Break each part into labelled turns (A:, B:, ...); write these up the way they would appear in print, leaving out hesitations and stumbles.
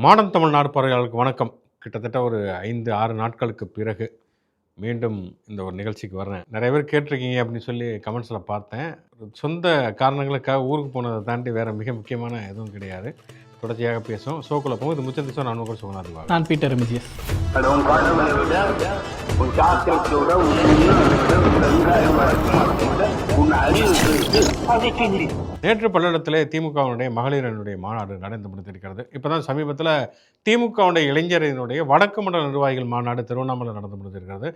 A: Modern Tamil Nadu பார்வையாளர்களுக்கு வணக்கம். கிட்டத்தட்ட ஒரு 5, 6 நாட்களுக்கு பிறகு மீண்டும் இந்த ஒரு நிகழ்ச்சிக்கு வர்றேன். நிறைய பேர் கேட்டிருக்கீங்க அப்படின்னு சொல்லி கமெண்ட்ஸில் பார்த்தேன். சொந்த காரணங்களுக்காக ஊருக்கு போனதை தாண்டி வேறு மிக முக்கியமான எதுவும் கிடையாது. தொடர்ச்சியாக பேசுவோம். ஷோக்குள்ள போகும். இது முச்சந்தி ஷோ. நான் உங்கள் சுகுணாதிவாக.
B: நான் பீட்டர் எமிஜியஸ்.
A: நேற்று பல்லடத்திலே திமுகவினுடைய மகளிரனுடைய மாநாடு நடந்து முடிந்திருக்கிறது. இப்போ தான் சமீபத்தில் திமுகவுடைய இளைஞரினுடைய வடக்கு மண்டல நிர்வாகிகள் மாநாடு திருவண்ணாமலை நடந்து முடிந்திருக்கிறது.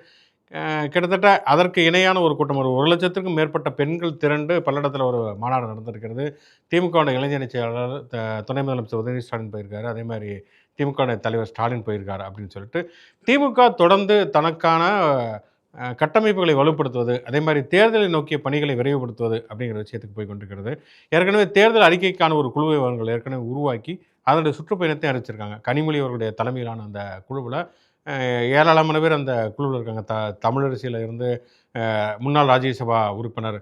A: கிட்டத்தட்ட அதற்கு இணையான ஒரு கூட்டம், ஒரு 1,00,000க்கும் மேற்பட்ட பெண்கள் திரண்டு பல்லடத்தில் ஒரு மாநாடு நடந்திருக்கிறது. திமுகவுடைய இளைஞரணி செயலாளர் துணை முதலமைச்சர் உதயநிதி ஸ்டாலின் போயிருக்காரு. அதே மாதிரி திமுக தலைவர் ஸ்டாலின் போயிருக்காரு அப்படின்னு சொல்லிட்டு திமுக தொடர்ந்து தனக்கான கட்டமைப்புகளை வலுப்படுத்துவது, அதே மாதிரி தேர்தலை நோக்கிய பணிகளை விரைவுபடுத்துவது அப்படிங்கிற விஷயத்துக்கு போய் கொண்டிருக்கிறது. ஏற்கனவே தேர்தல் அறிக்கைக்கான ஒரு குழுவை அவர்கள் ஏற்கனவே உருவாக்கி அதனுடைய சுற்றுப்பயணத்தை அறிவிச்சிருக்காங்க. கனிமொழி அவர்களுடைய தலைமையிலான அந்த குழுவில் ஏராளமான பேர் அந்த குழுவில் இருக்காங்க. தமிழரசியில் இருந்து முன்னாள் ராஜ்யசபா உறுப்பினர்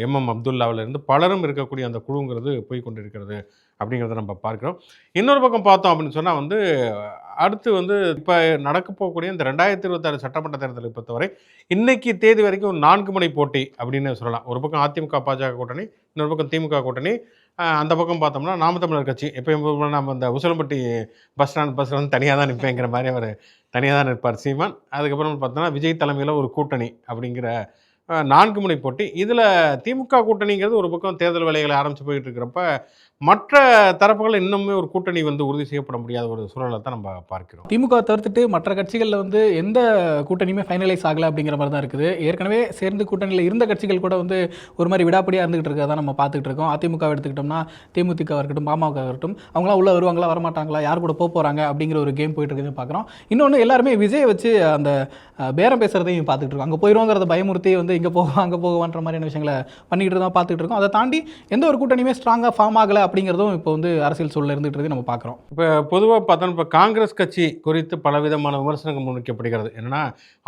A: எம்எம் அப்துல்லாவிலிருந்து பலரும் இருக்கக்கூடிய அந்த குழுங்கிறது போய் கொண்டிருக்கிறது அப்படிங்கிறத நம்ம பார்க்குறோம். இன்னொரு பக்கம் பார்த்தோம் அப்படின்னு சொன்னால் அடுத்து இப்போ நடக்க போகக்கூடிய இந்த 2026 சட்டமன்ற தேர்தலை பொறுத்தவரை இன்னைக்கு தேதி வரைக்கும் ஒரு 4 முனை போட்டி அப்படின்னு சொல்லலாம். ஒரு பக்கம் அதிமுக பாஜக கூட்டணி, இன்னொரு பக்கம் திமுக கூட்டணி, அந்த பக்கம் பார்த்தோம்னா நாம் தமிழர் கட்சி. எப்போ நம்ம இந்த உசிலம்பட்டி பஸ் ஸ்டாண்ட் தனியாக தான் நிற்பேங்கிற மாதிரி அவர் தனியாக தான் நிற்பார் சீமான். அதுக்கப்புறம் பார்த்தோன்னா விஜய் தலைமையில் ஒரு கூட்டணி அப்படிங்கிற 4 முனை போட்டி. இதில் திமுக கூட்டணிங்கிறது ஒரு பக்கம் தேர்தல் வேலைகளை ஆரம்பித்து போயிட்டு இருக்கிறப்ப மற்ற தரப்புகள் இன்னுமே ஒரு கூட்டணி உறுதி செய்யப்பட முடியாத ஒரு சூழலை தான் நம்ம பார்க்கிறோம்.
B: திமுக தவிர்த்துட்டு மற்ற கட்சிகளில் எந்த கூட்டணியுமே ஃபைனலைஸ் ஆகலை அப்படிங்கிற மாதிரி தான் இருக்குது. ஏற்கனவே சேர்ந்து கூட்டணியில் இருந்த கட்சிகள் கூட ஒரு மாதிரி விடாப்படியாக இருந்துகிட்டு இருக்கிறதா நம்ம பார்த்துட்டு இருக்கோம். அதிமுக எடுத்துக்கிட்டோம்னா தேமுதிக இருக்கட்டும், பாமக இருக்கட்டும், அவங்களாம் உள்ளே வருவாங்களா வரமாட்டாங்களா, யார் கூட போகிறாங்க அப்படிங்கிற ஒரு கேம் போயிட்டு இருக்கிறது பார்க்குறோம். இன்னொன்று எல்லாருமே விஜய் வச்சு அந்த பேரம் பேசுகிறதையும் பார்த்துட்டு இருக்கோம். அங்கே போயிடுவோங்கிறத பயமுறுத்தி அங்கே போவோம் அங்கே போவான்ற மாதிரியான விஷயங்களை பண்ணிக்கிட்டு தான் பார்த்துட்டு இருக்கோம். அதை தாண்டி எந்த ஒரு கூட்டணியுமே ஸ்ட்ராங்காக ஃபார்ம் ஆகலை அப்படிங்கிறதும் இப்போ அரசியல் சூழல் இருந்துகிட்டு நம்ம பார்க்குறோம்.
A: இப்போ பொதுவாக பார்த்தோன்னா இப்போ காங்கிரஸ் கட்சி குறித்து பலவிதமான விமர்சனங்கள் முன்வைக்கப்படுகிறது. என்னென்னா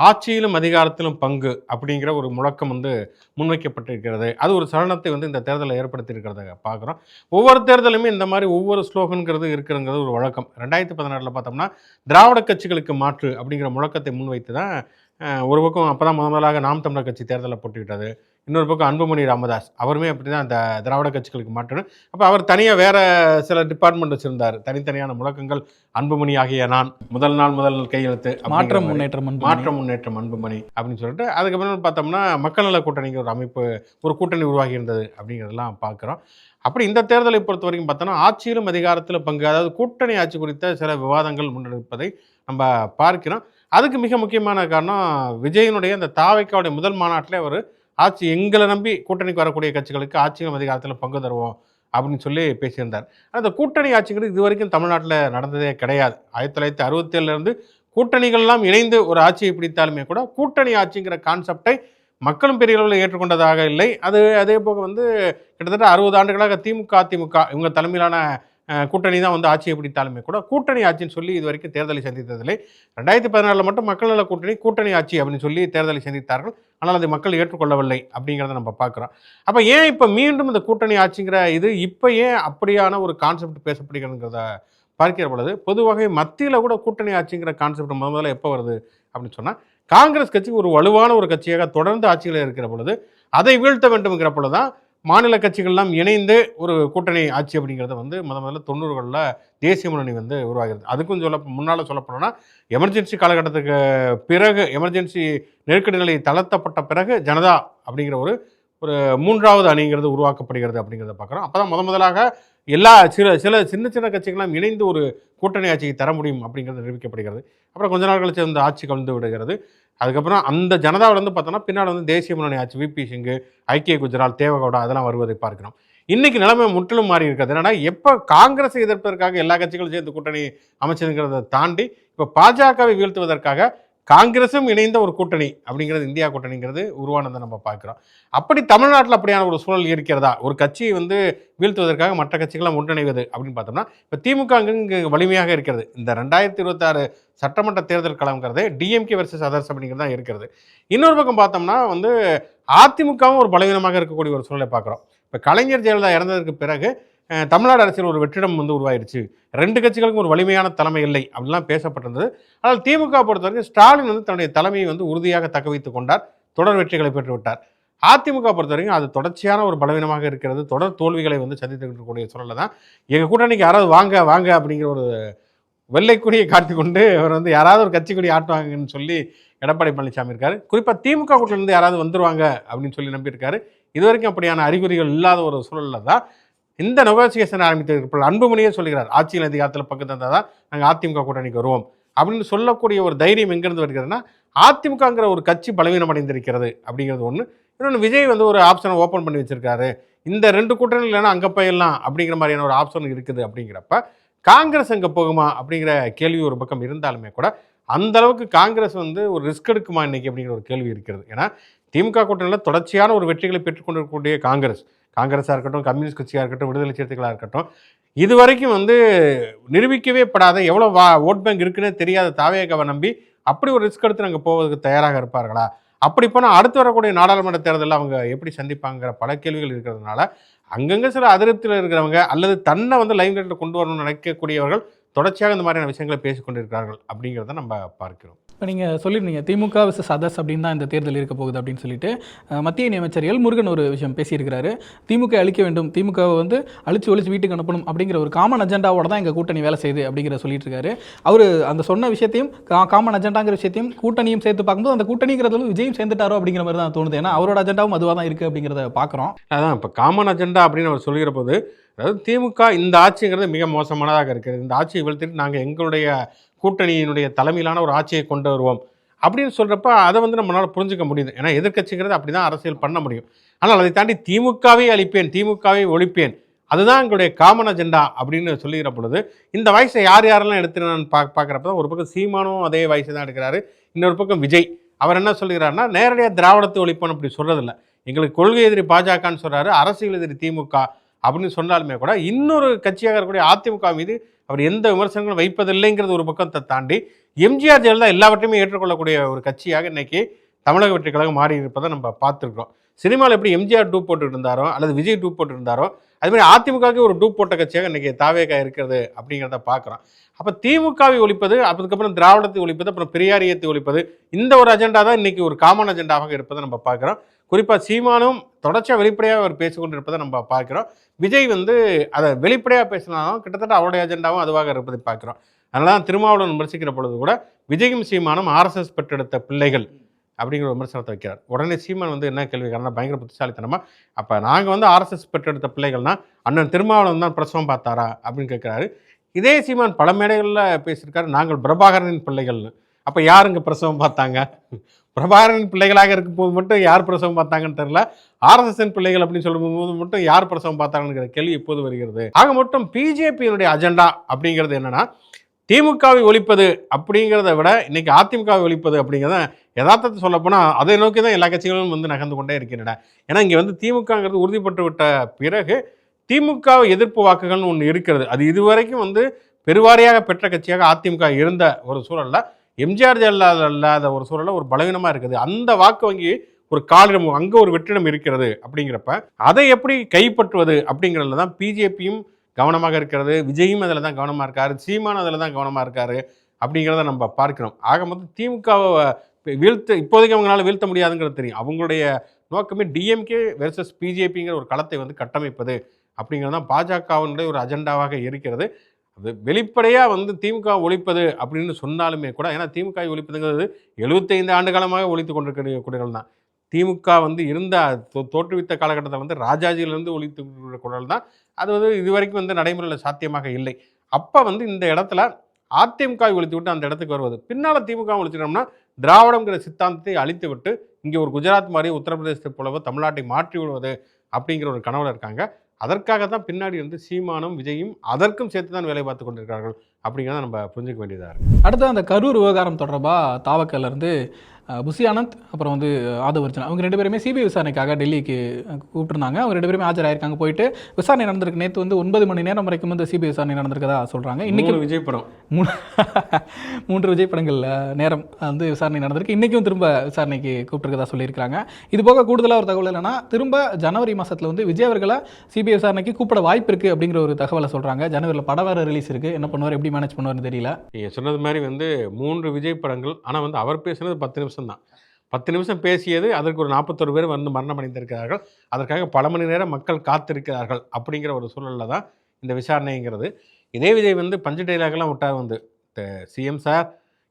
A: ஆட்சியிலும் அதிகாரத்திலும் பங்கு அப்படிங்கிற ஒரு முழக்கம் முன்வைக்கப்பட்டிருக்கிறது. அது ஒரு சலனத்தை இந்த தேர்தலில் ஏற்படுத்தியிருக்கிறத பார்க்குறோம். ஒவ்வொரு தேர்தலுமே இந்த மாதிரி ஒவ்வொரு ஸ்லோகன்கிறது இருக்கிறங்கிறது ஒரு வழக்கம். 2016 பார்த்தோம்னா திராவிட கட்சிகளுக்கு மாற்று அப்படிங்கிற முழக்கத்தை முன்வைத்து தான் ஒரு பக்கம் அப்போ தான் முதலாக நாம் தமிழர் கட்சி தேர்தலில் போட்டுக்கிட்டது. இன்னொரு பக்கம் அன்புமணி ராமதாஸ் அவருமே அப்படி தான் அந்த திராவிட கட்சிகளுக்கு மாற்றணும். அப்போ அவர் தனியாக வேறு சில டிபார்ட்மெண்ட் வச்சுருந்தார். தனித்தனியான முழக்கங்கள். அன்புமணி ஆகிய நான், முதல் கையெழுத்து,
B: மாற்றம்
A: முன்னேற்றம் அன்புமணி அப்படின்னு சொல்லிட்டு அதுக்கப்புறம் பார்த்தோம்னா மக்கள் நல கூட்டணிக்கு ஒரு அமைப்பு, ஒரு கூட்டணி உருவாகி இருந்தது அப்படிங்கிறதெல்லாம் பார்க்குறோம். அப்படி இந்த தேர்தலை பொறுத்த வரைக்கும் பார்த்தோன்னா ஆட்சியிலும் அதிகாரத்திலும் பங்கு, அதாவது கூட்டணி ஆட்சி குறித்த சில விவாதங்கள் முன்னெடுப்பதை நம்ம பார்க்கிறோம். அதுக்கு மிக முக்கியமான காரணம் விஜயனுடைய அந்த தாவைக்காவுடைய முதல் மாநாட்டிலே அவர் ஆட்சி எங்களை நம்பி கூட்டணிக்கு வரக்கூடிய கட்சிகளுக்கு ஆட்சியிலும் அதிகாரத்தில் பங்கு தருவோம் அப்படின்னு சொல்லி பேசியிருந்தார். அந்த கூட்டணி ஆட்சிங்கிறது இது வரைக்கும் தமிழ்நாட்டில் நடந்ததே கிடையாது. 1967 கூட்டணிகள்லாம் இணைந்து ஒரு ஆட்சியை பிடித்தாலுமே கூட கூட்டணி ஆட்சிங்கிற கான்செப்டை மக்களும் பெரிய அளவில் ஏற்றுக்கொண்டதாக இல்லை. அதே போக கிட்டத்தட்ட 60 ஆண்டுகளாக அதிமுக இவங்க தலைமையிலான கூட்டணி தான் ஆட்சியை பிடித்தாலுமே கூட கூட்டணி ஆட்சின்னு சொல்லி இது வரைக்கும் தேர்தலை சந்தித்ததில்லை. 2014 மட்டும் மக்கள் நல கூட்டணி ஆட்சி அப்படின்னு சொல்லி தேர்தலை சந்தித்தார்கள். ஆனால் அதை மக்கள் ஏற்றுக்கொள்ளவில்லை அப்படிங்கிறத நம்ம பார்க்குறோம். அப்போ ஏன் இப்போ மீண்டும் இந்த கூட்டணி ஆட்சிங்கிற இது இப்போ ஏன் அப்படியான ஒரு கான்செப்ட் பேசப்படுகிறதுங்கிறத பார்க்கிற பொழுது பொதுவாக மத்தியில் கூட கூட்டணி ஆட்சிங்கிற கான்செப்ட் முதல்ல எப்போ வருது அப்படின்னு சொன்னால் காங்கிரஸ் கட்சி ஒரு வலுவான ஒரு கட்சியாக தொடர்ந்து ஆட்சியில் இருக்கிற பொழுது அதை வீழ்த்த வேண்டும்ங்கிற பொழுது தான் மாநில கட்சிகள்லாம் இணைந்து ஒரு கூட்டணி ஆட்சி அப்படிங்கிறத முதல்ல 90களில் தேசிய முன்னணி உருவாகிறது. அதுக்கும் முன்னால் சொல்லப்போனால் எமர்ஜென்சி காலகட்டத்துக்கு பிறகு, எமர்ஜென்சி நெருக்கடி நிலை தளர்த்தப்பட்ட பிறகு ஜனதா அப்படிங்கிற ஒரு 3வது அணிங்கிறது உருவாக்கப்படுகிறது அப்படிங்கிறத பார்க்குறோம். அப்போ தான் முதலாக எல்லா சில சின்ன கட்சிகள்லாம் இணைந்து ஒரு கூட்டணி ஆட்சியை தர முடியும் அப்படிங்கிறது நிரூபிக்கப்படுகிறது. அப்புறம் கொஞ்ச நாள் கழிச்சு அந்த ஆட்சி கலந்து விடுகிறது. அதுக்கப்புறம் அந்த ஜனதாவில் பார்த்தோன்னா பின்னால் தேசிய முன்னணி ஆட்சி, விபி சிங்கு, ஐக்கிய குஜரால், தேவகவுடா அதெல்லாம் வருவதை பார்க்கிறோம். இன்றைக்கி நிலைமை முற்றிலும் மாறி இருக்கிறது. என்னன்னா எப்போ காங்கிரஸை எதிர்ப்பதற்காக எல்லா கட்சிகளும் சேர்ந்து கூட்டணி அமைச்சதுங்கிறத தாண்டி இப்போ பாஜகவை வீழ்த்துவதற்காக காங்கிரஸும் இணைந்த ஒரு கூட்டணி அப்படிங்கிறது இந்தியா கூட்டணிங்கிறது உருவானதை நம்ம பார்க்குறோம். அப்படி தமிழ்நாட்டில் அப்படியான ஒரு சூழல் இருக்கிறதா? ஒரு கட்சியை வீழ்த்துவதற்காக மற்ற கட்சிகளாம் ஒன்றிணைவது அப்படின்னு பார்த்தோம்னா இப்போ திமுக அங்கே வலிமையாக இருக்கிறது. இந்த 2026 சட்டமன்ற தேர்தல் களம்ங்கிறது டிஎம்கே வர்சஸ் அதர்ஸ் அப்படிங்கிறது தான் இருக்கிறது. இன்னொரு பக்கம் பார்த்தோம்னா அதிமுகவும் ஒரு பலவீனமாக இருக்கக்கூடிய ஒரு சூழலை பார்க்குறோம். இப்போ கலைஞர் ஜெயலலிதா இறந்ததற்கு பிறகு தமிழ்நாடு அரசியல் ஒரு வெற்றிடம் வந்து உருவாயிருச்சு, 2 கட்சிகளுக்கும் ஒரு வலிமையான தலைமை இல்லை அப்படிலாம் பேசப்பட்டிருந்தது. ஆனால் திமுக பொறுத்த வரைக்கும் ஸ்டாலின் வந்து தன்னுடைய தலைமையை வந்து உறுதியாக தக்க வைத்துக் கொண்டார், தொடர் வெற்றிகளை பெற்று விட்டார். அதிமுக பொறுத்த வரைக்கும் அது தொடர்ச்சியான ஒரு பலவீனமாக இருக்கிறது, தொடர் தோல்விகளை வந்து சந்தித்து இருக்கக்கூடிய சூழல்ல தான் எங்கள் கூட்டணிக்கு யாராவது வாங்க வாங்க அப்படிங்கிற ஒரு வெள்ளைக்குடியை காட்டிக்கொண்டு அவர் வந்து யாராவது ஒரு கட்சி கொடி ஆட்டுவாங்கன்னு சொல்லி எடப்பாடி பழனிசாமி இருக்காரு. குறிப்பாக திமுக கூட்டிலிருந்து யாராவது வந்துருவாங்க அப்படின்னு சொல்லி நம்பியிருக்காரு. இதுவரைக்கும் அப்படியான அறிகுறிகள் இல்லாத ஒரு சூழலில் தான் இந்த நெகோசியேஷன் ஆரம்பித்திருப்ப அன்புமணியே சொல்கிறார், ஆட்சியில் அதிகாரத்தில் பங்கு தந்தால் தான் நாங்கள் அதிமுக கூட்டணிக்கு வருவோம் அப்படின்னு சொல்லக்கூடிய ஒரு தைரியம் எங்கேருந்து வருகிறதுனா, அதிமுகங்கிற ஒரு கட்சி பலவீனம் அடைந்திருக்கிறது அப்படிங்கிறது ஒன்று. இன்னொன்று, விஜய் வந்து ஒரு ஆப்ஷனை ஓப்பன் பண்ணி வச்சிருக்காரு, இந்த 2 கூட்டணி இல்லைன்னா அங்கே போயிடலாம் அப்படிங்கிற மாதிரியான ஒரு ஆப்ஷன் இருக்குது. அப்படிங்கிறப்ப காங்கிரஸ் அங்கே போகுமா அப்படிங்கிற கேள்வி ஒரு பக்கம் இருந்தாலுமே கூட அந்த அளவுக்கு காங்கிரஸ் வந்து ஒரு ரிஸ்க் எடுக்குமா இன்னைக்கு அப்படிங்கிற ஒரு கேள்வி இருக்கிறது. ஏன்னா திமுக கூட்டணியில் தொடர்ச்சியான ஒரு வெற்றிகளை பெற்றுக்கொண்டிருக்கக்கூடிய காங்கிரஸாக இருக்கட்டும், கம்யூனிஸ்ட் கட்சியாக இருக்கட்டும், விடுதலை சிறுத்தைகளாக இருக்கட்டும், இது வரைக்கும் வந்து நிரூபிக்கவே படாத எவ்வளோ ஓட் பேங்க் இருக்குன்னே தெரியாத தாவேகாவை நம்பி அப்படி ஒரு ரிஸ்க் எடுத்து நாங்கள் போவதற்கு தயாராக இருப்பார்களா? அப்படி போனால் அடுத்து வரக்கூடிய நாடாளுமன்ற தேர்தலில் அவங்க எப்படி சந்திப்பாங்கிற பல கேள்விகள் இருக்கிறதுனால அங்கங்கே சில அதிருப்தியில் இருக்கிறவங்க அல்லது தன்னை வந்து லைம்லைட்டில் கொண்டு வரணும்னு நினைக்கக்கூடியவர்கள் தொடர்ச்சியாக இந்த மாதிரியான விஷயங்களை பேசிக் கொண்டிருக்கிறார்கள் அப்படிங்கிறத நம்ம பார்க்கிறோம்.
B: இப்போ நீங்கள் சொல்லியிருந்தீங்க திமுக விசஸ் அதர்ஸ் அப்படின்னு தான் இந்த தேர்தல் இருக்க போகுது அப்படின்னு சொல்லிட்டு மத்திய இணையமைச்சர் எல் முருகன் ஒரு விஷயம் பேசியிருக்கிறாரு. திமுக அழிக்க வேண்டும், திமுகவை வந்து அழிச்சு ஒழிச்சு வீட்டுக்கு அனுப்பணும் அப்படிங்கிற ஒரு காமன் அஜெண்டாவோட தான் எங்கள் கூட்டணி வேலை செய்யுது அப்படிங்கிற சொல்லிட்டு இருக்காரு. அவர் அந்த சொன்ன விஷயத்தையும் காமன் அஜெண்டாங்கிற விஷயத்தையும் கூட்டணியும் சேர்த்து பார்க்கும்போது அந்த கூட்டணிங்கிறதுல விஜயும் சேர்ந்துட்டாரோ அப்படிங்கிற மாதிரி தான் தோணுது. ஏன்னா அவரோட அஜெண்டாவும் அதுவாக தான் இருக்குது அப்படிங்கிறத பார்க்குறோம்.
A: அதான் இப்போ காமன் அஜெண்டா அப்படின்னு அவர் சொல்கிற போது, அதாவது திமுக இந்த ஆட்சிங்கிறது மிக மோசமானதாக இருக்கிறது, இந்த ஆட்சியை வீழ்த்திட்டு நாங்கள் எங்களுடைய கூட்டணியினுடைய தலைமையிலான ஒரு ஆட்சியை கொண்டு வருவோம் அப்படின்னு சொல்கிறப்ப அதை வந்து நம்மளால் புரிஞ்சுக்க முடியுது. ஏன்னா எதிர்க்கட்சிங்கிறது அப்படி தான் அரசியல் பண்ண முடியும். ஆனால் அதை தாண்டி திமுகவை அழிப்பேன், திமுகவை ஒழிப்பேன், அதுதான் எங்களுடைய காமன் அஜெண்டா அப்படின்னு சொல்லுகிற பொழுது இந்த வயசை யாரெல்லாம் எடுத்துனான்னு பார்க்குறப்ப தான் ஒரு பக்கம் சீமானும் அதே வயசை தான் எடுக்கிறாரு, இன்னொரு பக்கம் விஜய் அவர் என்ன சொல்லுகிறாருன்னா நேரடியாக திராவிடத்தை ஒழிப்போம் அப்படி சொல்கிறதில்ல, எங்களுக்கு கொள்கை எதிரி பாஜகன்னு சொல்கிறாரு, அரசியல் எதிரி திமுக அப்படின்னு சொன்னாலுமே கூட இன்னொரு கட்சியாக இருக்கக்கூடிய அதிமுக மீது அவர் எந்த விமர்சனங்களும் வைப்பதில்லைங்கிறது ஒரு பக்கத்தை தாண்டி எம்ஜிஆர் ஜெயலலிதா எல்லாவற்றையுமே ஏற்றுக்கொள்ளக்கூடிய ஒரு கட்சியாக இன்னைக்கு தமிழக வெற்றி கழகம் மாறி இருப்பதை நம்ம பார்த்துருக்கோம். சினிமாவில் எப்படி எம்ஜிஆர் டூப் போட்டு இருந்தாரோ அல்லது விஜய் டூப் போட்டு இருந்தாரோ அதுமாதிரி அதிமுகவுக்கு ஒரு டூப் போட்ட கட்சியாக இன்னைக்கு தாவேகா இருக்கிறது அப்படிங்கிறத பார்க்குறோம். அப்போ திமுகவை ஒழிப்பது, அதுக்கப்புறம் திராவிடத்தை ஒழிப்பது, அப்புறம் பெரியாரியத்தை ஒழிப்பது, இந்த ஒரு அஜெண்டா தான் இன்னைக்கு ஒரு காமன் அஜெண்டாவாக இருப்பதை நம்ம பார்க்குறோம். குறிப்பாக சீமானும் தொடர்ச்சியாக வெளிப்படையாக அவர் பேசிக்கொண்டிருப்பதை நம்ம பார்க்குறோம். விஜய் வந்து அதை வெளிப்படையாக பேசினாலும் கிட்டத்தட்ட அவருடைய அஜெண்டாவும் அதுவாக இருப்பதை பார்க்குறோம். அதனால தான் திருமாவளவன் விமர்சிக்கிற பொழுது கூட விஜயும் சீமானும் ஆர்எஸ்எஸ் பெற்றெடுத்த பிள்ளைகள் அப்படிங்கிற விமர்சனத்தை வைக்கிறார். உடனே சீமான் வந்து என்ன கேள்வி கேட்கறாருன்னா பயங்கர புத்திசாலித்தனமா, அப்போ நாங்கள் வந்து ஆர்எஸ்எஸ் பெற்றெடுத்த பிள்ளைகள்னா அண்ணன் திருமாவளவன் தான் பிரசவம் பார்த்தாரா அப்படின்னு கேட்குறாரு. இதே சீமான் பல மேடைகளில் பேசியிருக்காரு, நாங்கள் பிரபாகரனின் பிள்ளைகள்னு. அப்போ யாருங்க பிரசவம் பார்த்தாங்க? பிரபாகரனின் பிள்ளைகளாக இருக்கும் போது மட்டும் யார் பிரசவம் பார்த்தாங்கன்னு தெரியல, ஆர்எஸ்எஸ்என் பிள்ளைகள் அப்படின்னு சொல்லும்போது மட்டும் யார் பிரசவம் பார்த்தாங்கங்கிற கேள்வி எப்போது வருகிறது? ஆக மட்டும் பிஜேபியினுடைய அஜெண்டா அப்படிங்கிறது என்னன்னா திமுகவை ஒழிப்பது அப்படிங்கிறத விட இன்னைக்கு அதிமுகவை ஒழிப்பது அப்படிங்கிறத யதார்த்தத்தை சொல்லப்போனால் அதை நோக்கி தான் எல்லா கட்சிகளும் வந்து நகர்ந்து கொண்டே இருக்கின்றன. ஏன்னா இங்கே வந்து திமுகங்கிறது உறுதிப்பட்டு விட்ட பிறகு திமுக எதிர்ப்பு வாக்குகள்னு ஒன்று இருக்கிறது. அது இதுவரைக்கும் வந்து பெருவாரியாக பெற்ற கட்சியாக அதிமுக இருந்த ஒரு சூழலில் எம்ஜிஆர் ஜெயலலிதா இல்லாத ஒரு சூழலில் ஒரு பலவீனமாக இருக்குது. அந்த வாக்கு வங்கி ஒரு காலிடம் அங்கே ஒரு வெற்றிடம் இருக்கிறது. அப்படிங்கிறப்ப அதை எப்படி கைப்பற்றுவது அப்படிங்கிறதுல தான் பிஜேபியும் கவனமாக இருக்கிறது, விஜயும் அதில் தான் கவனமாக இருக்காரு, சீமானும் அதில் தான் கவனமாக இருக்காரு அப்படிங்கிறத நம்ம பார்க்கிறோம். ஆக மொத்தம் திமுகவை இப்போதைக்கு அவங்களால வீழ்த்த முடியாதுங்கிறது தெரியும். அவங்களுடைய நோக்கமே டிஎம்கே வெர்சஸ் பிஜேபிங்கிற ஒரு களத்தை வந்து கட்டமைப்பது அப்படிங்கிறது தான் பாஜகவினுடைய ஒரு அஜெண்டாவாக இருக்கிறது. அது வெளிப்படையாக வந்து திமுக ஒழிப்பது அப்படின்னு சொன்னாலுமே கூட, ஏன்னா திமுக ஒழிப்பதுங்கிறது 75 ஆண்டு காலமாக ஒழித்து கொண்டிருக்கிற குரல் தான். திமுக வந்து இருந்த தோற்றுவித்த காலகட்டத்தில் வந்து ராஜாஜியிலிருந்து ஒழித்து குரல் தான். அது வந்து இதுவரைக்கும் வந்து நடைமுறையில் சாத்தியமாக இல்லை. அப்போ வந்து இந்த இடத்துல அதிமுக ஒழித்து விட்டு அந்த இடத்துக்கு வருவது, பின்னால் திமுக ஒழிச்சிட்டோம்னா திராவிடங்கிற சித்தாந்தத்தை அழித்து விட்டு இங்கே ஒரு குஜராத் மாதிரி உத்தரப்பிரதேசத்தை போலவோ தமிழ்நாட்டை மாற்றி விடுவது அப்படிங்கிற ஒரு கனவுல இருக்காங்க. அதற்காக தான் பின்னாடி வந்து சீமானும் விஜயும் அதற்கும் சேர்த்து தான் வேலை பார்த்து கொண்டிருக்கிறார்கள் அப்படிங்கிறத நம்ம புரிஞ்சுக்க வேண்டியதாக இருக்குது.
B: அடுத்து அந்த கரூர் விவகாரம் தொடர்பாக தாவக்கலேருந்து புஷி ஆனந்த் அப்புறம் வந்து ஆதவ் அர்ஜுனா அவங்க 2 பேருமே சிபிஐ விசாரணைக்காக டெல்லிக்கு கூப்பிட்டுருந்தாங்க. அவங்க 2 பேருமே ஆஜராயிருக்காங்க. போயிட்டு விசாரணை நடந்திருக்கு. நேற்று வந்து 9 மணி நேரம் வரைக்கும் வந்து சிபிஐ விசாரணை நடந்திருக்கதா சொல்கிறாங்க. இன்றைக்கி
A: விஜய் படம்
B: 3 விஜய் படங்கள் நேரம் வந்து விசாரணை நடந்திருக்கு. இன்றைக்கும் திரும்ப விசாரணைக்கு கூப்பிட்டுருக்கதா சொல்லியிருக்காங்க. இது போக கூடுதலாக ஒரு தகவல் என்னன்னா, திரும்ப ஜனவரி மாதத்தில் வந்து விஜய் அவர்களை சிபிஐ விசாரணைக்கு கூப்பிட வாய்ப்பு இருக்குது அப்படிங்கிற ஒரு தகவலை சொல்கிறாங்க. ஜனவரியில் படம் வேறு ரிலீஸ் இருக்குது. என்ன பண்ணுவார், எப்படி மேனேஜ் பண்ணுவார்னு தெரியல.
A: நீங்கள் சொன்னது மாதிரி வந்து 3 விஜய் படங்கள், ஆனால் வந்து அவர் பேசுனது 10 நிமிஷம் தான். 10 நிமிஷம் பேசியது அதற்கு ஒரு 41 பேர் வந்து மரணம் அடைந்திருக்கிறார்கள். அதற்காக பல மணி நேரம் மக்கள் காத்திருக்கிறார்கள் அப்படிங்கிற ஒரு சூழலில் தான் இந்த விசாரணைங்கிறது. இதே விஜய் வந்து பஞ்சு டைலாக்லாம் விட்டார் வந்து, சிஎம் சார்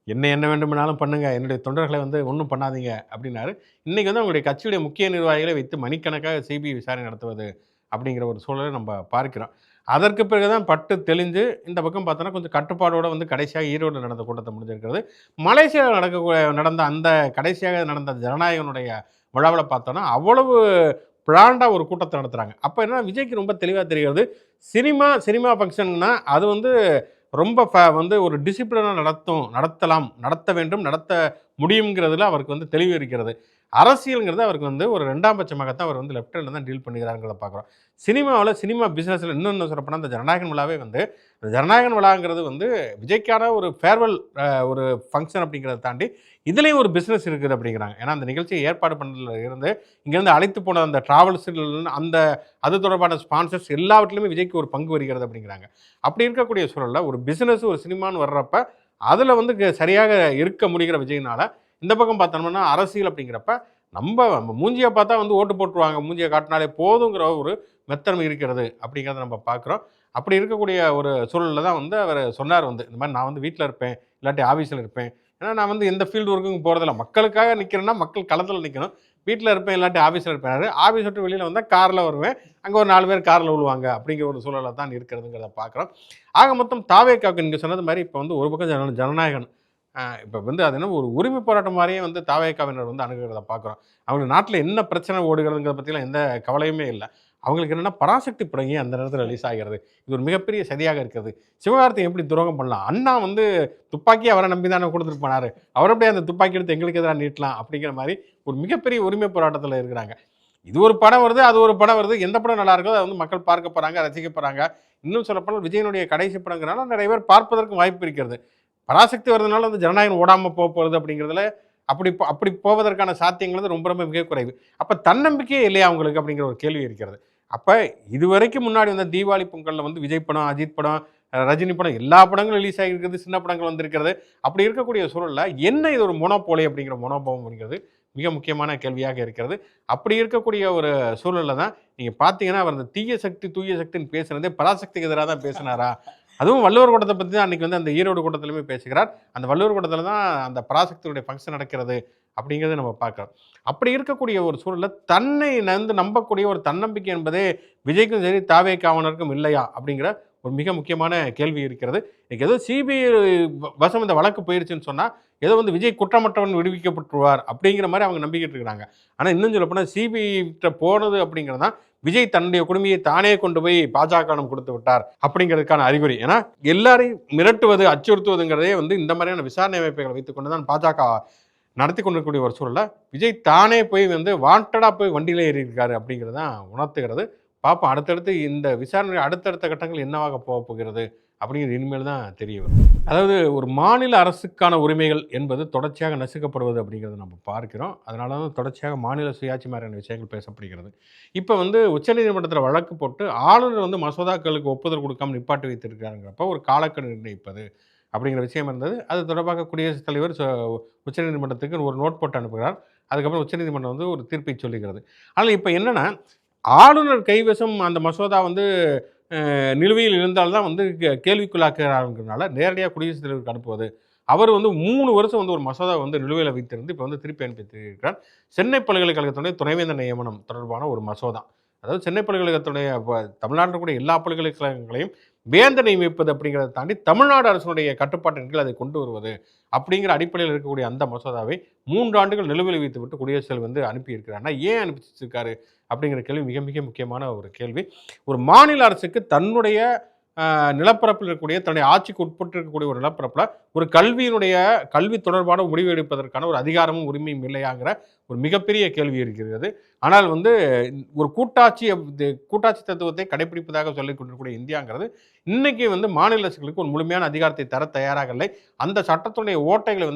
A: என்ன வேண்டுமானாலும் பண்ணுங்க, என்னுடைய தொண்டர்களை வந்து ஒன்றும் பண்ணாதீங்க அப்படின்னாரு. இன்றைக்கி வந்து அவங்களுடைய கட்சியுடைய முக்கிய நிர்வாகிகளை வைத்து மணிக்கணக்காக சிபிஐ விசாரணை நடத்துவது அப்படிங்கிற ஒரு சூழலை நம்ம பார்க்கிறோம். அதற்கு பிறகு தான் பட்டு தெளிஞ்சு இந்த பக்கம் பார்த்தோன்னா கொஞ்சம் கட்டுப்பாடோடு வந்து கடைசியாக ஈரோடு நடந்த கூட்டத்தை முடிஞ்சிருக்கிறது. மலேசியாவில் நடந்த அந்த கடைசியாக நடந்த ஜனநாயகனுடைய விழாவில் பார்த்தோன்னா அவ்வளவு பிளான்டாக ஒரு கூட்டத்தை நடத்துகிறாங்க. அப்போ என்ன, விஜய்க்கு ரொம்ப தெளிவாக தெரிகிறது, சினிமா ஃபங்க்ஷன்னா அது வந்து ரொம்ப வந்து ஒரு டிசிப்ளினாக நடத்த வேண்டும், நடத்த முடியுங்கிறதுல அவருக்கு வந்து தெளிவு இருக்கிறது. அரசியலுங்கிறது அவருக்கு வந்து ஒரு 2ஆம் பட்சமாகத்தான் அவர் வந்து லெஃப்ட் ஹேண்டில் தான் டீல் பண்ணிக்கிறாங்கிறத பார்க்குறோம். சினிமா பிஸ்னஸில் இன்னொன்று சொல்லப்போனால் அந்த ஜனநாயகன் விழாவே வந்து, அந்த ஜனநாயகன் விழாங்கிறது வந்து விஜய்க்கான ஒரு ஃபேர்வெல் ஒரு ஃபங்க்ஷன் அப்படிங்கிறத தாண்டி இதுலேயும் ஒரு பிஸ்னஸ் இருக்குது அப்படிங்கிறாங்க. ஏன்னா அந்த நிகழ்ச்சியை ஏற்பாடு பண்ணுறதுல இருந்து இங்கேருந்து அழைத்து போன அந்த ட்ராவல்ஸில் அந்த அது தொடர்பான ஸ்பான்சர்ஸ் எல்லாவற்றிலுமே விஜய்க்கு ஒரு பங்கு வருகிறது அப்படிங்கிறாங்க. அப்படி இருக்கக்கூடிய சூழலில் ஒரு பிஸ்னஸ் ஒரு சினிமான்னு வர்றப்ப அதில் வந்து சரியாக இருக்க முடிகிற விஜய்னால, இந்த பக்கம் பார்த்தோம்னா அரசியல் அப்படிங்கிறப்ப நம்ம மூஞ்சியை பார்த்தா வந்து ஓட்டு போட்டுருவாங்க, மூஞ்சியை காட்டினாலே போதுங்கிற ஒரு மெத்தனம் இருக்கிறது அப்படிங்கிறத நம்ம பார்க்குறோம். அப்படி இருக்கக்கூடிய ஒரு சூழலில் தான் வந்து அவர் சொன்னார் வந்து, இந்த மாதிரி நான் வந்து வீட்டில் இருப்பேன், இல்லாட்டி ஆஃபீஸில் இருப்பேன். ஏன்னா நான் வந்து எந்த ஃபீல்டு ஒர்க்குங்க போகிறதில்ல, மக்களுக்காக நிற்கிறேன்னா மக்கள் களத்தில் நிற்கணும், வீட்டில் இருப்பேன் இல்லாட்டி ஆஃபீஸில் இருப்பேன். ஆஃபீஸ் விட்டு வெளியில் வந்தால் காரில் வருவேன், அங்கே ஒரு 4 பேர் காரில் விழுவாங்க அப்படிங்கிற ஒரு சூழலில் தான் இருக்கிறதுங்கிறத பார்க்குறோம். ஆக மொத்தம் தாவேக்காவுக்கு நீங்கள் சொன்னது மாதிரி இப்போ வந்து ஒரு பக்கம் ஜனநாயகன் இப்போ வந்து அது என்ன ஒரு உரிமை போராட்டம் மாதிரியே வந்து தாவேக்காவினர் வந்து அணுகிறத பார்க்குறோம். அவங்க நாட்டில் என்ன பிரச்சனை ஓடுகிறதுங்கிறத பற்றிலாம் எந்த கவலையுமே இல்லை. அவங்களுக்கு என்னென்னா பராசக்தி படங்கி அந்த நேரத்தில் ரிலீஸ் ஆகிறது, இது ஒரு மிகப்பெரிய சதியாக இருக்கிறது. சிவகார்த்தி எப்படி துரோகம் பண்ணலாம், அண்ணா வந்து துப்பாக்கி அவரை நம்பி தானே கொடுத்துட்டு போனார், அவர் அப்படியே அந்த துப்பாக்கி எடுத்து எங்களுக்கு எதிராக நீட்டலாம் அப்படிங்கிற மாதிரி ஒரு மிகப்பெரிய உரிமை போராட்டத்தில் இருக்கிறாங்க. இது ஒரு படம் வருது, அது ஒரு படம் வருது, எந்த படம் நல்லா இருக்கோ அதை வந்து மக்கள் பார்க்க போகிறாங்க, ரசிக்க போகிறாங்க. இன்னும் சொல்லப்போனால் விஜயனுடைய கடைசி படங்கிறனால நிறைய பேர் பார்ப்பதற்கு வாய்ப்பு இருக்கிறது. பராசக்தி வரதுனால வந்து ஜனநாயகம் ஓடாமல் போகிறது அப்படிங்கிறதுல அப்படி போவதற்கான சாத்தியங்கள் வந்து ரொம்ப மிக குறைவு. அப்போ தன்னம்பிக்கையே இல்லையா அவங்களுக்கு அப்படிங்கிற ஒரு கேள்வி இருக்கிறது. அப்போ இதுவரைக்கும் முன்னாடி வந்த தீபாவளி பொங்கலில் வந்து விஜய் படம், அஜித் படம், ரஜினி படம் எல்லா படங்களும் ரிலீஸ் ஆகிருக்கிறது, சின்ன படங்கள் வந்திருக்கிறது. அப்படி இருக்கக்கூடிய சூழலில் என்ன இது ஒரு மோனோபோலி அப்படிங்கிற மோனோபாவம் அப்படிங்கிறது மிக முக்கியமான கேள்வியாக இருக்கிறது. அப்படி இருக்கக்கூடிய ஒரு சூழலில் தான் நீங்கள் பார்த்தீங்கன்னா அவர் அந்த தூய சக்தின்னு பேசுனதே பராசக்திக்கு எதிராக தான் பேசினாரா, அதுவும் வள்ளுவர் கூட்டத்தை பற்றி தான் அன்றைக்கி வந்து அந்த ஈரோடு கூட்டத்திலுமே பேசுகிறார். அந்த வள்ளுவர் கூட்டத்தில் தான் அந்த பராசக்தியுடைய ஃபங்க்ஷன் நடக்கிறது அப்படிங்கிறத நம்ம பார்க்குறோம். அப்படி இருக்கக்கூடிய ஒரு சூழலில் தன்னை நம்பக்கூடிய ஒரு தன்னம்பிக்கை என்பதே விஜய்க்கும் சரி தாவேக்காவினருக்கும் இல்லையா அப்படிங்கிற ஒரு மிக முக்கியமான கேள்வி இருக்கிறது. இன்றைக்கி ஏதோ சிபிஐ வசம் இந்த வழக்கு போயிடுச்சுன்னு சொன்னால் ஏதோ வந்து விஜய் குற்றமற்றவன் விடுவிக்கப்பட்டுருவார் அப்படிங்கிற மாதிரி அவங்க நம்பிக்கிட்டு இருக்கிறாங்க. ஆனால் இன்னும் சொல்லப்போனால் சிபிஐ கிட்ட போனது அப்படிங்கிறது தான் விஜய் தன்னுடைய குடுமையை தானே கொண்டு போய் பாஜகவிடம் கொடுத்து விட்டார் அப்படிங்கிறதுக்கான அறிகுறி. ஏன்னா எல்லாரையும் மிரட்டுவது, அச்சுறுத்துவதுங்கிறதே வந்து இந்த மாதிரியான விசாரணை அமைப்புகளை வைத்துக்கொண்டு தான் பாஜக நடத்தி கொண்டிருக்கக்கூடிய ஒரு சூழலில் விஜய் தானே போய் வந்து வாண்டடாக போய் வண்டியில் ஏறி இருக்காரு அப்படிங்கிறது தான் உணர்த்துகிறது. பார்ப்போம் அடுத்தடுத்து இந்த விசாரணை அடுத்தடுத்த கட்டங்கள் என்னவாக போக போகிறது அப்படிங்கிறது இனிமேல் தான் தெரிய வரும். அதாவது ஒரு மாநில அரசுக்கான உரிமைகள் என்பது தொடர்ச்சியாக நசுக்கப்படுவது அப்படிங்கிறத நம்ம பார்க்கிறோம். அதனால தான் தொடர்ச்சியாக மாநில சுயாட்சி மாதிரியான விஷயங்கள் பேசப்படுகிறது. இப்போ வந்து உச்சநீதிமன்றத்தில் வழக்கு போட்டு ஆளுநர் வந்து மசோதாக்களுக்கு ஒப்புதல் கொடுக்காமல் நிப்பாட்டி வைத்திருக்காருங்கிறப்ப ஒரு காலக்கெடு நிர்ணயிப்பது அப்படிங்கிற விஷயம் இருந்தது. அது தொடர்பாக குடியரசுத் தலைவர் உச்சநீதிமன்றத்துக்கு ஒரு நோட் போட்டு அனுப்புகிறார். அதுக்கப்புறம் உச்சநீதிமன்றம் வந்து ஒரு தீர்ப்பை சொல்லுகிறது. ஆனால் இப்போ என்னென்னா ஆளுநர் கைவசம் அந்த மசோதா வந்து நிலுவையில் இருந்தால்தான் வந்து கேள்விக்குள்ளாக்குறாங்கிறதுனால நேரடியாக குடியரசுத் தலைவருக்கு அனுப்புவது. அவர் வந்து 3 வருஷம் வந்து ஒரு மசோதா வந்து நிலுவையில் வைத்திருந்து இப்போ வந்து திருப்பி அனுப்பியிருக்கிறார். சென்னை பல்கலைக்கழகத்துடைய துணைவேந்தர் நியமனம் தொடர்பான ஒரு மசோதா. அதாவது சென்னை பல்கலைக்கழகத்துடைய தமிழ்நாட்டில் கூட எல்லா பல்கலைக்கழகங்களையும் வேந்தர் நியமிப்பது அப்படிங்கிறத தாண்டி தமிழ்நாடு அரசுடைய கட்டுப்பாட்டின் கீழ் அதை கொண்டு வருவது அப்படிங்கிற அடிப்படையில் இருக்கக்கூடிய அந்த மசோதாவை 3 ஆண்டுகள் நிலுவையில் வைத்து விட்டு குடியரசுத் தலைவர் வந்து அனுப்பியிருக்கிறாருன்னா ஏன் அனுப்பிச்சிருக்காரு அப்படிங்கிற கேள்வி மிக மிக முக்கியமான ஒரு கேள்வி. ஒரு மாநில அரசுக்கு தன்னுடைய நிலப்பரப்பில் இருக்கக்கூடிய தன்னுடைய ஆட்சிக்கு உட்பட்டு இருக்கக்கூடிய ஒரு நிலப்பரப்பில் ஒரு கல்வி தொடர்பான முடிவு எடுப்பதற்கான ஒரு அதிகாரமும் உரிமையும் இல்லையாங்கிற ஒரு மிகப்பெரிய கேள்வி இருக்கிறது. ஆனால் ஒரு கூட்டாட்சி தத்துவத்தை கடைபிடிப்பதாக சொல்லிக் கொண்டிருக்கக்கூடிய இந்தியாங்கிறது இன்னைக்கு மாநில அரசுகளுக்கு ஒரு முழுமையான அதிகாரத்தை தர தயாராக இல்லை. அந்த சட்டத்துடைய ஓட்டைகளை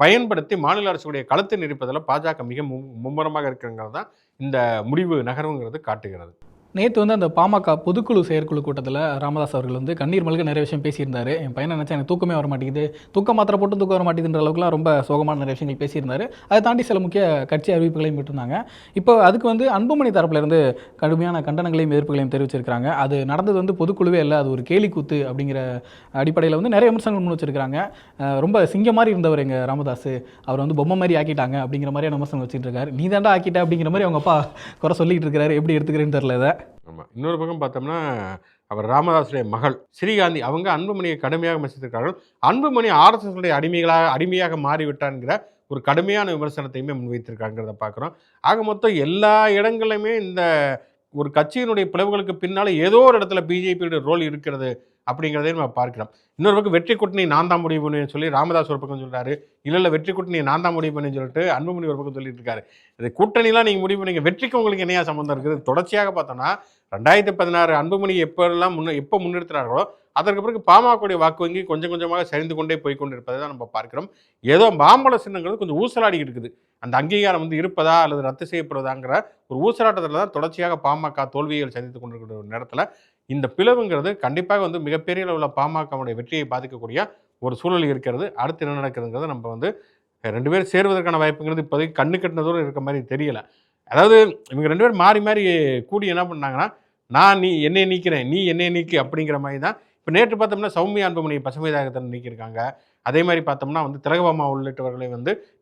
A: பயன்படுத்தி மாநில அரசுடைய களத்தை நெரிப்பதில் பாஜக மிக மும்முரமாக இருக்கிறங்கிறது தான் இந்த முடிவு நகர்வுங்கிறது காட்டுகிறது.
B: நேற்று அந்த பாமக பொதுக்குழு செயற்குழு கூட்டத்தில் ராமதாஸ் அவர்கள் கண்ணீர் மல்க நிறைய விஷயம் பேசியிருந்தார். என் பையனை நினச்சா எனக்கு தூக்கமே வர மாட்டேங்குது, தூக்கம் மாத்திரை போட்டு தூக்கம் வர மாட்டேங்குதுன்ற அளவுக்குலாம் ரொம்ப சோகமான நிறைய விஷயங்கள் பேசியிருந்தார். அதை தாண்டி சில முக்கிய கட்சி அறிவிப்புகளையும் விட்டுருந்தாங்க. இப்போ அதுக்கு அன்புமணி தரப்புலேருந்து கடுமையான கண்டனங்களையும் எதிர்ப்புகளையும் தெரிவிச்சிருக்காங்க. அது நடந்தது பொதுக்குழுவே இல்லை, அது ஒரு கேலி கூத்து அப்படிங்கிற அடிப்படையில் நிறைய விமர்சனங்கள் முன் வச்சிருக்காங்க. ரொம்ப சிங்கம் மாதிரி இருந்தவர் எங்கள் ராமதாஸ், அவர் பொம்மை மாதிரி ஆக்கிட்டாங்க அப்படிங்கிற மாதிரியான விமர்சனம் வச்சுட்டு இருக்காரு. நீ தாண்டா ஆக்கிட்ட அப்படிங்கிற மாதிரி அவங்க அப்பா குறை சொல்லிட்டு இருக்காரு. எப்படி எடுத்துக்கிறேன்னு தெரியல இதை.
A: ஆமாம், இன்னொரு பக்கம் பார்த்தோம்னா அவர் ராமதாஸுடைய மகள் ஸ்ரீகாந்தி அவங்க அன்புமணியை கடுமையாக விமர்சித்திருக்கார்கள். அன்புமணி RSS அடிமையாக மாறிவிட்டான்ங்கிற ஒரு கடுமையான விமர்சனத்தையுமே முன்வைத்திருக்காங்கிறத பார்க்குறோம். ஆக மொத்தம் எல்லா இடங்களிலுமே இந்த ஒரு கட்சியினுடைய பிளவுகளுக்கு பின்னால் ஏதோ ஒரு இடத்துல பிஜேபியோட ரோல் இருக்கிறது அப்படிங்கிறதையும் நம்ம பார்க்கிறோம். இன்னொரு பக்கம் வெற்றி கூட்டணி நான் தான் முடிவு பண்ணுன்னு சொல்லி ராமதாஸ் ஒரு பக்கம் சொல்கிறாரு. இல்லை வெற்றி கூட்டணி நான் தான் முடிவு பண்ணுன்னு சொல்லிட்டு அன்புமணி ஒரு பக்கம் சொல்லிட்டு இருக்காரு. இது கூட்டணிலாம் நீங்கள் முடிவு பண்ணீங்க, வெற்றிக்கு உங்களுக்கு என்னையா சம்மந்தம் இருக்குது? தொடர்ச்சியாக பார்த்தோன்னா 2016 அன்புமணி எப்போ முன்னிறுத்துறார்களோ அதற்கு பிறகு பாமகவுடைய வாக்கு வங்கி கொஞ்சம் கொஞ்சமாக சரிந்து கொண்டே போய் கொண்டிருப்பதை தான் நம்ம பார்க்கிறோம். ஏதோ மாம்பழ சின்னங்கள் கொஞ்சம் ஊசலாடி இருக்குது. அந்த அங்கீகாரம் இருப்பதா அல்லது ரத்து செய்யப்படுவதாங்கிற ஒரு ஊசலாட்டத்தில் தான் தொடர்ச்சியாக பாமக தோல்வியை சந்தித்து கொண்டிருக்கிற ஒரு நேரத்தில் இந்த பிளவுங்கிறது கண்டிப்பாக மிகப்பெரிய அளவில் பாமகவுடைய வெற்றியை பாதிக்கக்கூடிய ஒரு சூழல் இருக்கிறது. அடுத்து என்ன நடக்குதுங்கிறது நம்ம 2 பேரும் சேருவதற்கான வாய்ப்புங்கிறது இப்போதைக்கு கண்ணு கட்டினதோடு இருக்க மாதிரி தெரியல. அதாவது இவங்க 2 பேரும் மாறி மாறி கூடி என்ன பண்ணாங்கன்னா, நீ என்னை நீக்கிறேன், நீ என்னை நீக்கு அப்படிங்கிற மாதிரி தான். இப்போ நேற்று பார்த்தோம்னா சௌமியா அன்புமணி பசுமை தாயகத்தை நீக்கியிருக்காங்க. அதே மாதிரி பார்த்தோம்னா திலகபாமா உள்ளிட்டவர்களை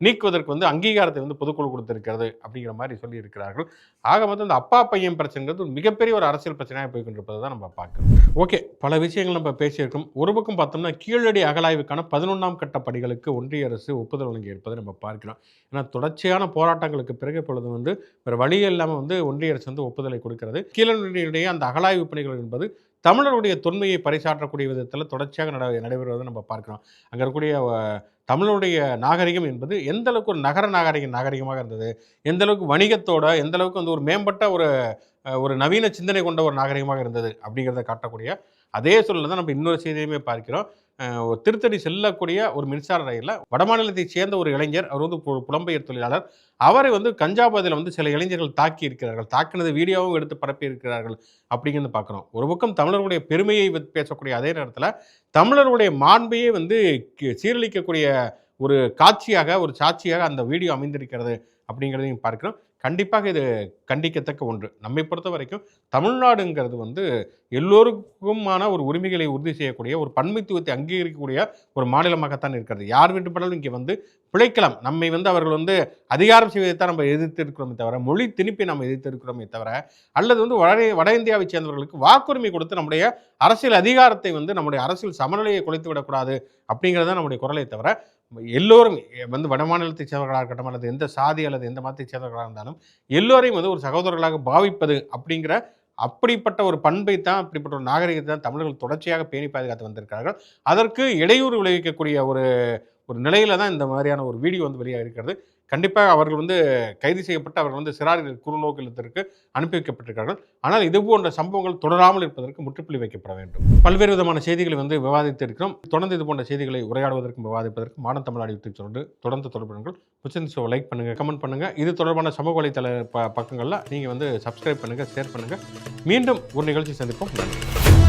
A: நீக்குவதற்கு அங்கீகாரத்தை பொதுக்குழு கொடுத்திருக்கிறது அப்படிங்கிற மாதிரி சொல்லியிருக்கிறார்கள். ஆக மொத்தம் இந்த அப்பா பையன் பிரச்சனைங்கிறது ஒரு மிகப்பெரிய ஒரு அரசியல் பிரச்சனையாக போய் கொண்டிருப்பதை தான் நம்ம பார்க்கணும். ஓகே, பல விஷயங்கள் நம்ம பேசியிருக்கோம். ஒரு பக்கம் பார்த்தோம்னா கீழடி அகழாய்வுக்கான 11ஆம் கட்ட படிகளுக்கு ஒன்றிய அரசு ஒப்புதல் வழங்கி இருப்பதை நம்ம பார்க்கிறோம். ஏன்னா தொடர்ச்சியான போராட்டங்களுக்கு பிறகு இப்பொழுது வேறு வழியே இல்லாமல் ஒன்றிய அரசு ஒப்புதலை கொடுக்கிறது. கீழடியுடைய அந்த அகழாய்வு பணிகள் என்பது தமிழருடைய தொன்மையை பறைசாற்றக்கூடிய விதத்தில் தொடர்ச்சியாக நடைபெறுவதை நம்ம பார்க்கிறோம். அங்கே இருக்கக்கூடிய தமிழருடைய நாகரிகம் என்பது எந்த அளவுக்கு ஒரு நாகரிகமாக இருந்தது, எந்த அளவுக்கு வணிகத்தோட எந்த அளவுக்கு ஒரு மேம்பட்ட ஒரு நவீன சிந்தனை கொண்ட ஒரு நாகரிகமாக இருந்தது அப்படிங்கிறத காட்டக்கூடிய அதே சூழலில் தான் நம்ம இன்னொரு செய்தியுமே பார்க்கிறோம். திருத்தணி செல்லக்கூடிய ஒரு மின்சார ரயிலில் வடமாநிலத்தை சேர்ந்த ஒரு இளைஞர், அவர் புலம்பெயர் தொழிலாளர், அவரை கஞ்சாபாத்தில் சில இளைஞர்கள் தாக்கி இருக்கிறார்கள். தாக்கினது வீடியோவும் எடுத்து பரப்பி இருக்கிறார்கள் அப்படிங்கிறது பார்க்குறோம். ஒரு பக்கம் தமிழர்களுடைய பெருமையை பேசக்கூடிய அதே நேரத்தில் தமிழர்களுடைய மாண்பையே சீரழிக்கக்கூடிய ஒரு காட்சியாக ஒரு சாட்சியாக அந்த வீடியோ அமைந்திருக்கிறது அப்படிங்கிறதையும் பார்க்கிறோம். கண்டிப்பாக இது கண்டிக்கத்தக்க ஒன்று. நம்மை பொறுத்த வரைக்கும் தமிழ்நாடுங்கிறது எல்லோருக்குமான ஒரு உரிமைகளை உறுதி செய்யக்கூடிய ஒரு பன்மைத்துவத்தை அங்கீகரிக்கக்கூடிய ஒரு மாநிலமாகத்தான் இருக்கிறது. யார் வேண்டுமானாலும் இங்கே பிழைக்கலாம். நம்மை அவர்கள் அதிகாரம் செய்வதைத்தான் நம்ம எதிர்த்து இருக்கிறோமே தவிர, மொழி திணிப்பை நம்ம எதிர்த்து இருக்கிறோமே தவிர, அல்லது வட இந்தியாவை சேர்ந்தவர்களுக்கு வாக்குரிமை கொடுத்து நம்முடைய அரசியல் அதிகாரத்தை நம்முடைய அரசியல் சமநிலையை குலைத்து விடக்கூடாது அப்படிங்கிறது தான் நம்முடைய குரலை தவிர, எல்லோரும் வடமாநிலத்தை சேர்ந்தவர்களாக இருக்கட்டும் அல்லது எந்த சாதி அல்லது எந்த மதத்தை சேர்ந்தவர்களாக இருந்தாலும் எல்லோரையும் ஒரு சகோதரர்களாக பாவிப்பது அப்படிப்பட்ட ஒரு பண்பை தான், அப்படிப்பட்ட ஒரு நாகரிகத்தை தான் தமிழர்கள் தொடர்ச்சியாக பேணி பாதுகாத்து வந்திருக்கிறார்கள். அதற்கு இடையூறு விளைவிக்கக்கூடிய ஒரு நிலையில தான் இந்த மாதிரியான ஒரு வீடியோ வெளியாக இருக்கிறது. கண்டிப்பாக அவர்கள் கைது செய்யப்பட்டு அவர்கள் சிறார் குறுநோக்கு இல்லத்திற்கு அனுப்பி வைக்கப்பட்டிருக்கிறார்கள். ஆனால் இது போன்ற சம்பவங்கள் தொடராமல் இருப்பதற்கு முற்றுப்புள்ளி வைக்கப்பட வேண்டும். பல்வேறு விதமான செய்திகளை விவாதித்து இருக்கிறோம். தொடர்ந்து இது போன்ற செய்திகளை உரையாடுவதற்கும் விவாதிப்பதற்கும் மாடர்ன் தமிழ் ஆடியோவுக்கு தொடர்ந்து தொடர்புகள் ஷோ லைக் பண்ணுங்கள், கமெண்ட் பண்ணுங்கள். இது தொடர்பான சமூக வலைத்தள பக்கங்களில் நீங்கள் சப்ஸ்கிரைப் பண்ணுங்கள், ஷேர் பண்ணுங்கள். மீண்டும் ஒரு நிகழ்ச்சி சந்திப்போம். நன்றி.